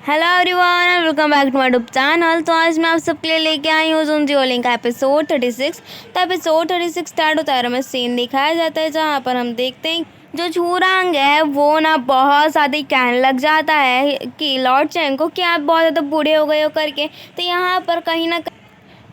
Hello everyone and welcome back to my YouTube channel. तो आज मैं आप सबके लिए लेके आई हूँ जोन जियोलिंक का एपिसोड 36। तो एपिसोड 36 स्टार्ट होता है और हमें सीन दिखाया जाता है जहाँ पर हम देखते हैं जो छूरांग है वो ना बहुत ज़्यादा कहने लग जाता है कि लॉर्ड चेंग को कि आप बहुत ज़्यादा बूढ़े हो गए हो करके। तो यहाँ पर कहीं ना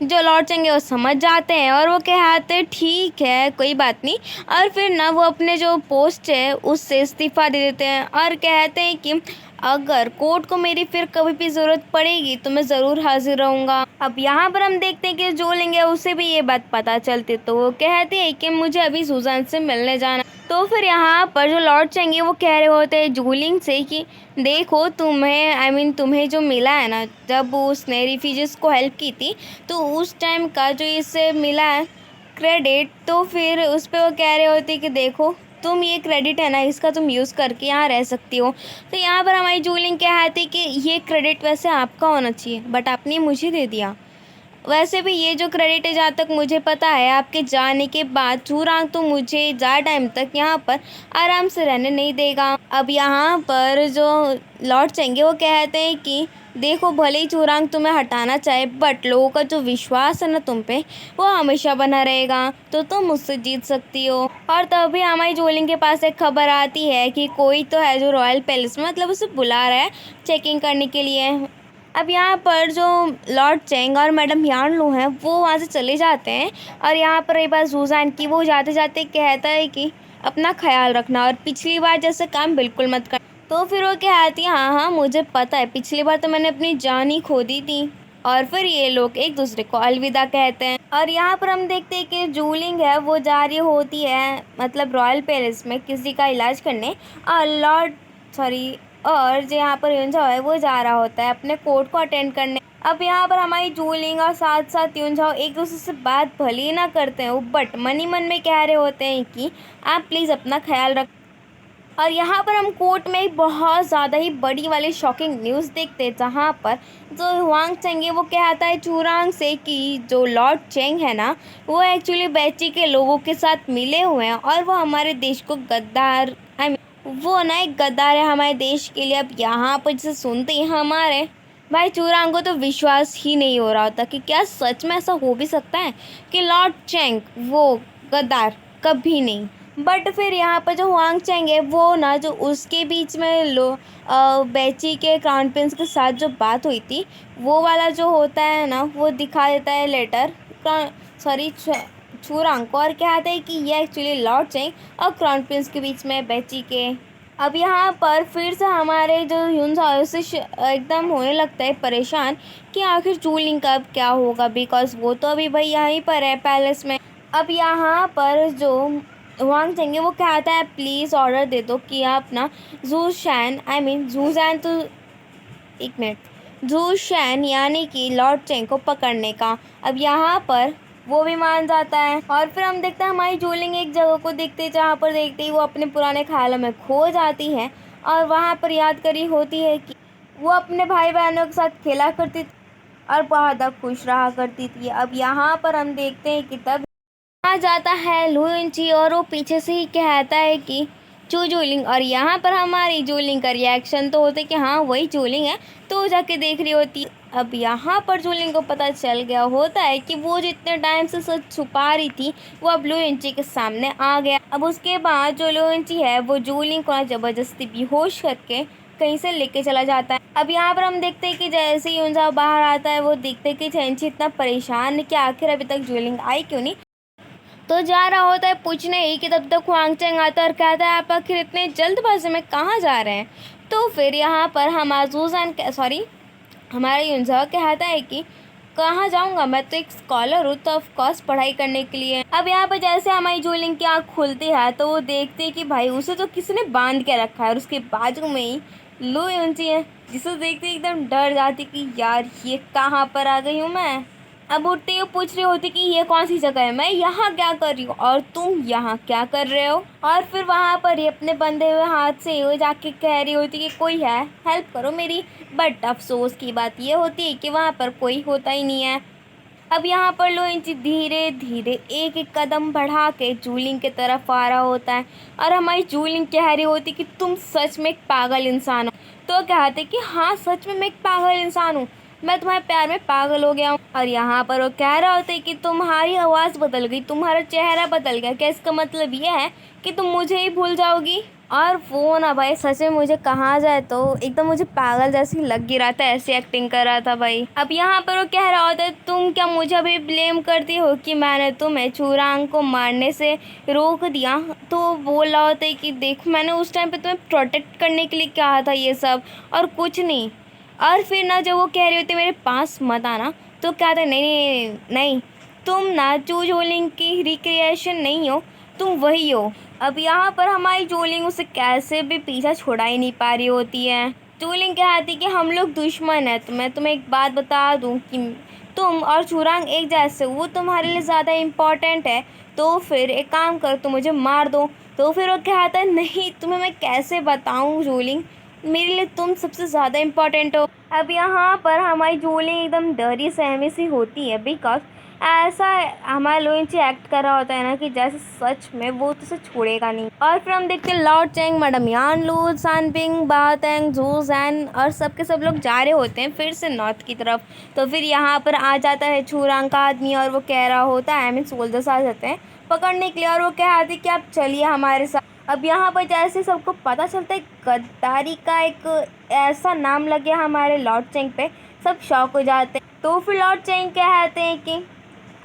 जो लौट जाएंगे वो समझ जाते हैं और वो कहते हैं ठीक है कोई बात नहीं। और फिर ना वो अपने जो पोस्ट है उससे इस्तीफ़ा दे देते हैं और कहते हैं कि अगर कोर्ट को मेरी फिर कभी भी ज़रूरत पड़ेगी तो मैं ज़रूर हाजिर रहूँगा। अब यहाँ पर हम देखते हैं कि जो लेंगे उसे भी ये बात पता चलती तो वो कहते हैं कि मुझे अभी सुजान से मिलने जाना। तो फिर यहाँ पर जो लौट जाएंगे वो कह रहे होते हैं जूलिंग से कि देखो तुम्हें तुम्हें जो मिला है ना जब उसने रिफ्यूजीज को हेल्प की थी तो उस टाइम का जो इससे मिला है क्रेडिट, तो फिर उस पर वो कह रहे होते कि देखो तुम ये क्रेडिट है ना इसका तुम यूज़ करके यहाँ रह सकती हो। तो यहाँ पर हमारी जूलिंग कहती कि ये क्रेडिट वैसे आपका होना चाहिए बट आपने मुझे दे दिया। वैसे भी ये जो क्रेडिट है जहाँ तक मुझे पता है आपके जाने के बाद चूरांग तो मुझे ज़्यादा टाइम तक यहाँ पर आराम से रहने नहीं देगा। अब यहाँ पर जो लौट जाएंगे वो कहते हैं कि देखो भले ही चूरांग तुम्हें हटाना चाहे बट लोगों का जो विश्वास है ना तुम पे वो हमेशा बना रहेगा तो तुम मुझसे जीत सकती हो। और तभी हमारी जोलिंग के पास एक खबर आती है कि कोई तो है जो रॉयल पैलेस में मतलब उसे बुला रहा है चेकिंग करने के लिए। अब यहाँ पर जो लॉर्ड चेंग और मैडम यानलू हैं वो वहाँ से चले जाते हैं और यहाँ पर रही बात सुजान की, वो जाते जाते कहता है कि अपना ख्याल रखना और पिछली बार जैसे काम बिल्कुल मत कर। तो फिर वो कहती है हाँ हाँ मुझे पता है पिछली बार तो मैंने अपनी जान ही खो दी थी। और फिर ये लोग एक दूसरे को अलविदा कहते हैं और यहाँ पर हम देखते हैं कि जूलिंग है वो जा रही होती है मतलब रॉयल पैलेस में किसी का इलाज करने और और जो यहाँ पर युनझाओ है वो जा रहा होता है अपने कोर्ट को अटेंड करने। अब यहाँ पर हमारी जूलिंग और साथ साथ युनझाओ एक दूसरे से बात भले ही ना करते हैं बट मन ही मन में कह रहे होते हैं कि आप प्लीज़ अपना ख्याल रख। और यहाँ पर हम कोर्ट में एक बहुत ज़्यादा ही बड़ी वाली शॉकिंग न्यूज़ देखते हैं जहाँ पर जो हुआंग चेंग है वो कहता है चूरांग से कि जो लॉर्ड चेंग है ना वो एक्चुअली बैची के लोगों के साथ मिले हुए हैं और वो हमारे देश को गद्दार वो ना एक गद्दार है हमारे देश के लिए। अब यहाँ पर जैसे सुनते ही हमारे भाई चूरांग को तो विश्वास ही नहीं हो रहा होता कि क्या सच में ऐसा हो भी सकता है कि लॉर्ड चेंग वो गद्दार, कभी नहीं। बट फिर यहाँ पर जो हुआंग चेंग है वो ना जो उसके बीच में बैची के क्राउन प्रिंस के साथ जो बात हुई थी वो वाला जो होता है ना वो दिखा देता है लेटर चूरांग को और कहता है कि ये एक्चुअली लॉर्ड चेंग और क्राउन प्रिंस के बीच में बैची के। अब यहाँ पर फिर से हमारे जो ह्यून से एकदम होने लगता है परेशान कि आखिर जूलिंग का अब क्या होगा बिकॉज वो तो अभी भाई यहीं पर है पैलेस में। अब यहाँ पर जो हुआंग चेंग वो कहता है प्लीज़ ऑर्डर दे दो कि आप ना जूजैन तो एक मिनट जू शैन यानी कि लॉर्ड चेंग को पकड़ने का। अब यहाँ पर वो भी मान जाता है और फिर हम देखते हैं हमारी जूलिंग एक जगह को देखते हैं जहाँ पर देखते ही वो अपने पुराने ख्यालों में खो जाती है और वहाँ पर याद करी होती है कि वो अपने भाई बहनों के साथ खेला करती थी और बहुत ज़्यादा खुश रहा करती थी। अब यहाँ पर हम देखते हैं कि तब आ जाता है लू इंची और वो पीछे से ही कहता है कि जूलिंग। और यहाँ पर हमारी जूलिंग का रिएक्शन तो होता है कि हाँ वही जूलिंग है तो जाके देख रही होती। अब यहाँ पर जूलिंग को पता चल गया होता है कि वो जितने टाइम से सच छुपा रही थी वो अब लू इंची के सामने आ गया। अब उसके बाद जो लू इंची है वो जूलिंग को ज़बरदस्ती बेहोश करके कहीं से लेके चला जाता है। अब यहाँ पर हम देखते हैं कि जैसे ही उनसा बाहर आता है वो देखते हैं कि चेंची इतना परेशान है कि आखिर अभी तक जूलिंग आई क्यों नहीं। तो जा रहा होता है पूछने ही कि तब तक हुआंग चेंग आता है और कहता है आप आखिर इतने जल्दबाजी में कहाँ जा रहे हैं। तो फिर यहाँ पर हमारा युनझा कहता है कि कहाँ जाऊँगा, मैं तो एक स्कॉलर हूँ तो ऑफकोर्स पढ़ाई करने के लिए। अब यहाँ पर जैसे हमारी जूलिंग की आँख खुलती है तो वो देखती है कि भाई उसे तो किसी ने बांध के रखा है और उसके बाजू में ही लू यूंची है जिसे देखते एकदम डर जाती कि यार ये कहाँ पर आ गई हूँ मैं। अब उठते ही पूछ रही होती कि ये कौन सी जगह है, मैं यहाँ क्या कर रही हूँ और तुम यहाँ क्या कर रहे हो। और फिर वहाँ पर ही अपने बंधे हुए हाथ से वो जाके कह रही होती कि कोई है हेल्प करो मेरी। बट अफसोस की बात ये होती है कि वहाँ पर कोई होता ही नहीं है। अब यहाँ पर लो इंची धीरे धीरे एक एक कदम बढ़ा के जूलिंग की तरफ आ रहा होता है और हमारी जूलिंग कह रही होती कि तुम सच में एक पागल इंसान हो। तो कहते कि हाँ सच में मैं एक पागल इंसान हूँ, मैं तुम्हारे प्यार में पागल हो गया हूँ। और यहाँ पर वो कह रहा होता है कि तुम्हारी आवाज़ बदल गई, तुम्हारा चेहरा बदल गया, क्या इसका मतलब ये है कि तुम मुझे ही भूल जाओगी। और वो ना भाई सच में मुझे कहा जाए तो एकदम मुझे पागल जैसी लग ही रहा था, ऐसी एक्टिंग कर रहा था भाई। अब यहाँ पर वो कह रहा होता है तुम क्या मुझे अभी ब्लेम करती हो कि मैंने तुम्हें चूरांग को मारने से रोक दिया। तो वो बोल रहा होता है कि देखो मैंने उस टाइम पे तुम्हें प्रोटेक्ट करने के लिए कहा था ये सब, और कुछ नहीं। और फिर ना जब वो कह रही होती मेरे पास मत आना, तो कहता है नहीं नहीं नहीं नहीं, तुम ना चू जोलिंग की रिक्रिएशन नहीं हो, तुम वही हो। अब यहाँ पर हमारी जोलिंग उसे कैसे भी पीछा छुड़ा ही नहीं पा रही होती है। जोलिंग कहती कि हम लोग दुश्मन हैं, तो मैं तुम्हें एक बात बता दूं कि तुम और चूरांग एक जैसे, वो तुम्हारे लिए ज़्यादा इम्पोर्टेंट है, तो फिर एक काम कर तुम मुझे मार दो। तो फिर वो कहता है नहीं तुम्हें मैं कैसे बताऊँ जोलिंग, मेरे लिए तुम सबसे ज़्यादा इम्पोर्टेंट हो। अब यहाँ पर हमारी जोलिंग एकदम डरी सहमी सी होती है, बिकॉज ऐसा हमारा लुइंची एक्ट कर रहा होता है ना कि जैसे सच में वो तो उसे छोड़ेगा नहीं। और फिर हम देखते हैं लॉर्ड चेंग, मैडम यानलू, सानपिंग, बातेंग, जू जैन और सब लोग जा रहे होते हैं फिर से नॉर्थ की तरफ। तो फिर यहाँ पर आ जाता है चूरांग का आदमी और वो कह रहा होता है, आई मीन सोल्जर्स आ जाते हैं पकड़ने के लिए, और वो कहते कि आप चलिए हमारे साथ। अब यहाँ पर जैसे सबको पता चलता है गद्दारी का एक ऐसा नाम लग गया हमारे लॉर्ड चेंग पे, सब शॉक हो जाते हैं। तो फिर लॉर्ड चेंग कहते हैं कि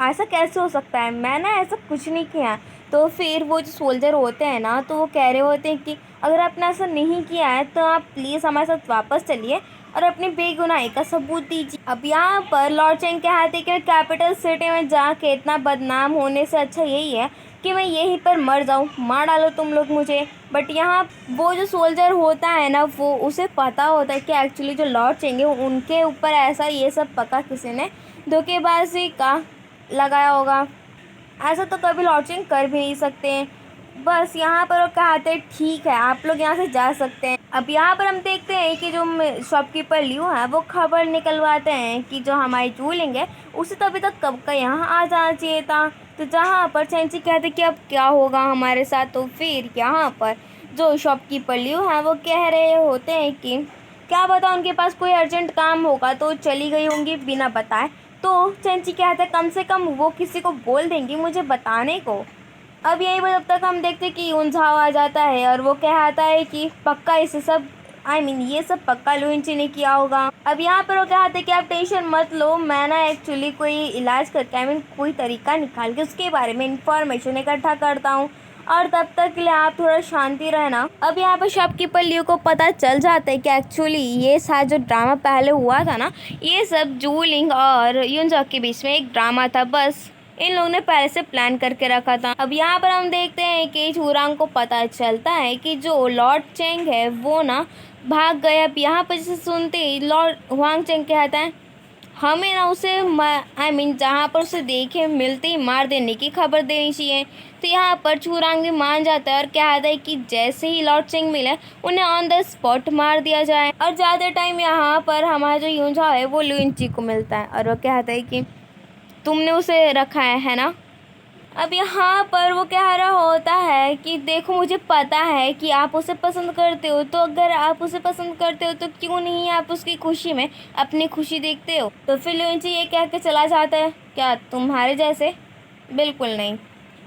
ऐसा कैसे हो सकता है, मैंने ऐसा कुछ नहीं किया। तो फिर वो जो सोल्जर होते हैं ना, तो वो कह रहे होते हैं कि अगर आपने ऐसा नहीं किया है तो आप प्लीज़ हमारे साथ वापस चलिए और अपनी बेगुनाही का सबूत दीजिए। अब यहाँ पर लॉर्ड चेंग कहते हैं कि कैपिटल सिटी में जाके इतना बदनाम होने से अच्छा यही है कि मैं यहीं पर मर जाऊँ, मार डालो तुम लोग मुझे। बट यहाँ वो जो सोल्जर होता है ना, वो उसे पता होता है कि एक्चुअली जो लॉर्ड चेंग है उनके ऊपर ऐसा ये सब पक्का किसी ने धोखेबाजी का लगाया होगा, ऐसा तो कभी लॉर्ड चेंग कर भी नहीं सकते हैं। बस यहाँ पर वो कहते हैं ठीक है आप लोग यहाँ से जा सकते हैं। अब यहाँ पर हम देखते हैं कि जो शॉपकीपर लियो है वो खबर निकलवाते हैं कि जो हमारी जूलिंग है उसे तो अभी तक कब का यहाँ आ जाना चाहिए था। तो जहाँ पर चेंची कहते कि अब क्या होगा हमारे साथ, तो फिर यहाँ पर जो शॉपकीपर लियो है वो कह रहे होते हैं कि क्या पता उनके पास कोई अर्जेंट काम होगा तो चली गई होंगी बिना बताए। तो चेंची कहता है कम से कम वो किसी को बोल देंगी मुझे बताने को। अब यहीं पर जब तक हम देखते कि यूनझाओ आ जाता है और वो कहता है कि पक्का इसे सब ये सब पक्का लुइंची ने किया होगा। अब यहाँ पर वो कहते हैं कि आप टेंशन मत लो, मैं ना एक्चुअली कोई इलाज करके कोई तरीका निकाल के उसके बारे में इंफॉर्मेशन इकट्ठा करता हूँ, और तब तक के लिए आप थोड़ा शांति रहना। अब यहाँ पर शॉपकीपर लियो को पता चल जाता है कि एक्चुअली ये सारा जो ड्रामा पहले हुआ था ना, ये सब जूलिंग और यूनझाओ के बीच में एक ड्रामा था, बस इन लोगों ने पहले से प्लान करके रखा था। अब यहाँ पर हम देखते हैं कि चूरांग को पता चलता है कि जो लॉर्ड चेंग है वो ना भाग गए। अब यहाँ पर जैसे सुनते ही लॉर्ड हुआंग चेंग कहता है हमें ना उसे जहाँ पर उसे देखे मिलते ही मार देने की खबर देनी चाहिए। तो यहाँ पर चूरांग भी मान जाता है और कहता है कि जैसे ही लॉर्ड चेंग मिले उन्हें ऑन द स्पॉट मार दिया जाए। और ज़्यादा टाइम यहाँ पर हमारा जो यूनझाओ है वो लुइंची को मिलता है और वो कहता है कि तुमने उसे रखा है ना। अब यहाँ पर वो कह रहा होता है कि देखो मुझे पता है कि आप उसे पसंद करते हो, तो अगर आप उसे पसंद करते हो तो क्यों नहीं आप उसकी खुशी में अपनी खुशी देखते हो। तो फिर लुइंची ये कह के चला जाता है क्या तुम्हारे जैसे, बिल्कुल नहीं।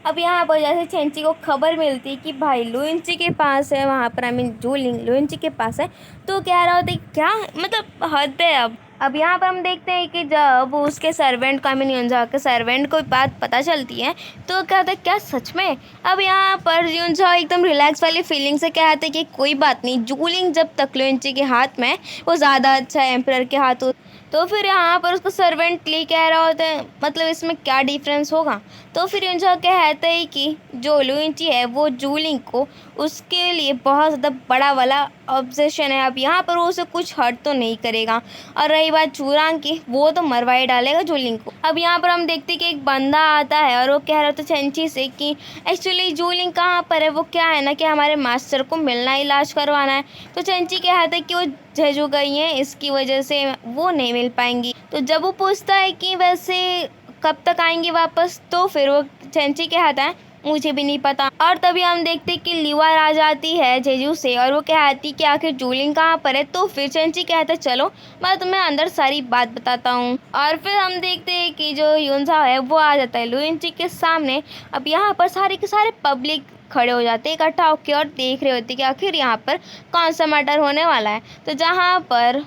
अब यहाँ पर जैसे चेंची को खबर मिलती कि भाई लुइंची के पास है, वहाँ पर जूलिंग लुइंची के पास है, तो कह रहा होता है क्या मतलब हद है। अब यहाँ पर हम देखते हैं कि जब उसके सर्वेंट को यूनझाओ के सर्वेंट को बात पता चलती है तो कहता है क्या सच में। अब यहाँ पर यूनझाओ एकदम रिलैक्स वाली फीलिंग से कहते हैं कि कोई बात नहीं, जूलिंग जब तक लुइंची के हाथ में वो ज़्यादा अच्छा है एम्परर के हाथों। तो फिर यहाँ पर उसका सर्वेंट ली कह रहा होता है मतलब इसमें क्या डिफरेंस होगा। तो फिर यूनझाओ कहता है कि जो लुइंची है वो जूलिंग को उसके लिए बहुत ज़्यादा बड़ा वाला ऑब्सेशन है। अब यहाँ पर वो उसे कुछ हर्ट तो नहीं करेगा, और रही बात चूरांग की, वो तो मरवाई डालेगा जूलिंग को। अब यहाँ पर हम देखते कि एक बंदा आता है और वो कह रहा था चेंची से कि एक्चुअली जूलिंग कहाँ पर है, वो क्या है ना कि हमारे मास्टर को मिलना इलाज करवाना है। तो चेंची कहता है कि वो जेजू गई हैं, इसकी वजह से वो नहीं मिल पाएंगी। तो जब वो पूछता है कि वैसे कब तक आएंगी वापस, तो फिर वो चेंची कहता है मुझे भी नहीं पता। और तभी हम देखते कि लीवर आ जाती है जेजू से और वो कहती कि आखिर जूलिंग कहाँ पर है। तो फिर चंची कहता चलो मैं तुम्हें अंदर सारी बात बताता हूँ। और फिर हम देखते हैं कि जो यूनसा है वो आ जाता है लुइंची के सामने। अब यहाँ पर सारे के सारे पब्लिक खड़े हो जाते हैं इकट्ठा होकर और देख रहे होते कि आखिर यहाँ पर कौन सा मैटर होने वाला है। तो जहाँ पर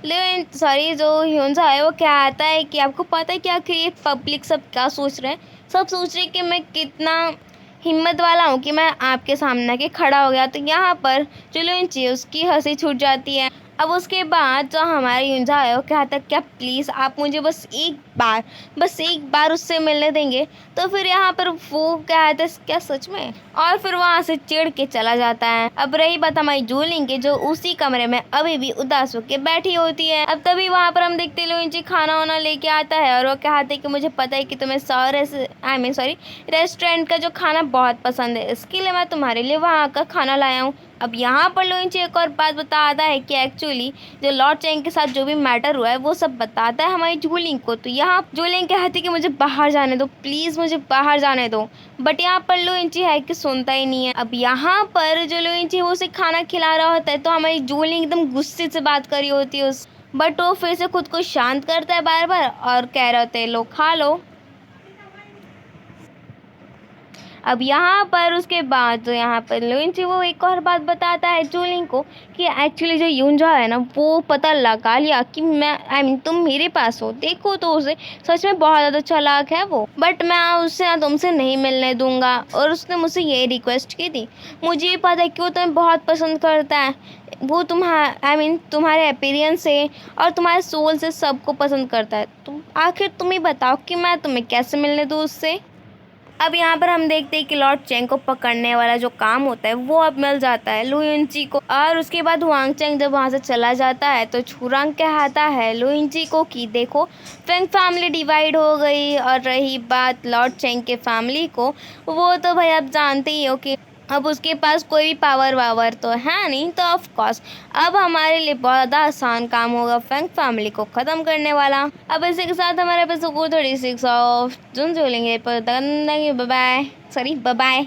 लेकिन सॉरी जो ह्यूंसा है वो क्या आता है कि आपको पता है कि आखिर ये पब्लिक सब क्या सोच रहे हैं। सब सोच रहे हैं कि मैं कितना हिम्मत वाला हूँ कि मैं आपके सामने आके खड़ा हो गया। तो यहाँ पर जो लुइंची उसकी हंसी छूट जाती है। अब उसके बाद जो हमारा ह्यूंसा है वो कहता है क्या प्लीज़ आप मुझे बस एक बार उससे मिलने देंगे। तो फिर यहाँ पर वो कहता है क्या सच में, और फिर वहाँ से चिढ़ के चला जाता है। अब रही बात हमारी जूलिंग की जो उसी कमरे में अभी भी उदास होकर बैठी होती है। अब तभी वहाँ पर हम देखते लुइंची खाना वाना लेके आता है और वो कहते हैं कि मुझे पता है कि तुम्हें रेस्टोरेंट का जो खाना बहुत पसंद है, इसके लिए मैं तुम्हारे लिए वहाँ का खाना लाया हूँ। अब यहाँ पर लुइंची एक और बात बताता है कि एक्चुअली जो लॉर्ड चैंग के साथ जो भी मैटर हुआ है वो सब बताता है हमारी जूलिंग को। तो यहाँ जूलिंग कहती है कि मुझे बाहर जाने दो, प्लीज़ मुझे बाहर जाने दो। बट यहाँ पर लुइंची है कि सुनता ही नहीं है। अब यहाँ पर जो लुइंची वो उसे खाना खिला रहा होता है तो हमारी जूलिंग एकदम गुस्से से बात कर रही होती है उस, बट वो फिर से खुद को शांत करता है बार बार और कह रहे होते हैं लो खा लो। अब यहाँ पर उसके बाद जो यहाँ पर लुइंची वो एक और बात बताता है जूलिंग को कि एक्चुअली जो यूंजा है ना वो पता लगा लिया कि मैं तुम मेरे पास हो, देखो तो उसे सच में बहुत ज़्यादा चालाक है वो, बट मैं उससे ना तुमसे नहीं मिलने दूंगा। और उसने मुझसे ये रिक्वेस्ट की थी, मुझे ये पता है कि वो तुम्हें बहुत पसंद करता है, वो तुम्हारे अपीयरेंस से और तुम्हारे सोल से सबको पसंद करता है। तुम आखिर तुम ही बताओ कि मैं तुम्हें कैसे मिलने दूँ उससे। अब यहाँ पर हम देखते हैं कि लॉर्ड चेंग को पकड़ने वाला जो काम होता है वो अब मिल जाता है लुइंची को। और उसके बाद हुआंग चेंग जब वहाँ से चला जाता है तो छुरांग कहता है लुइंची को कि देखो फेंग फैमिली डिवाइड हो गई। और रही बात लॉर्ड चेंग के फैमिली को, वो तो भाई आप जानते ही हो कि अब उसके पास कोई भी पावर वावर तो है नहीं। तो ऑफ कोर्स अब हमारे लिए बहुत ज़्यादा आसान काम होगा फेंग फैमिली को ख़त्म करने वाला। अब इसी के साथ हमारे एपिसोड 36 ऑफ जुन जुलेंगे पर बाय बाय।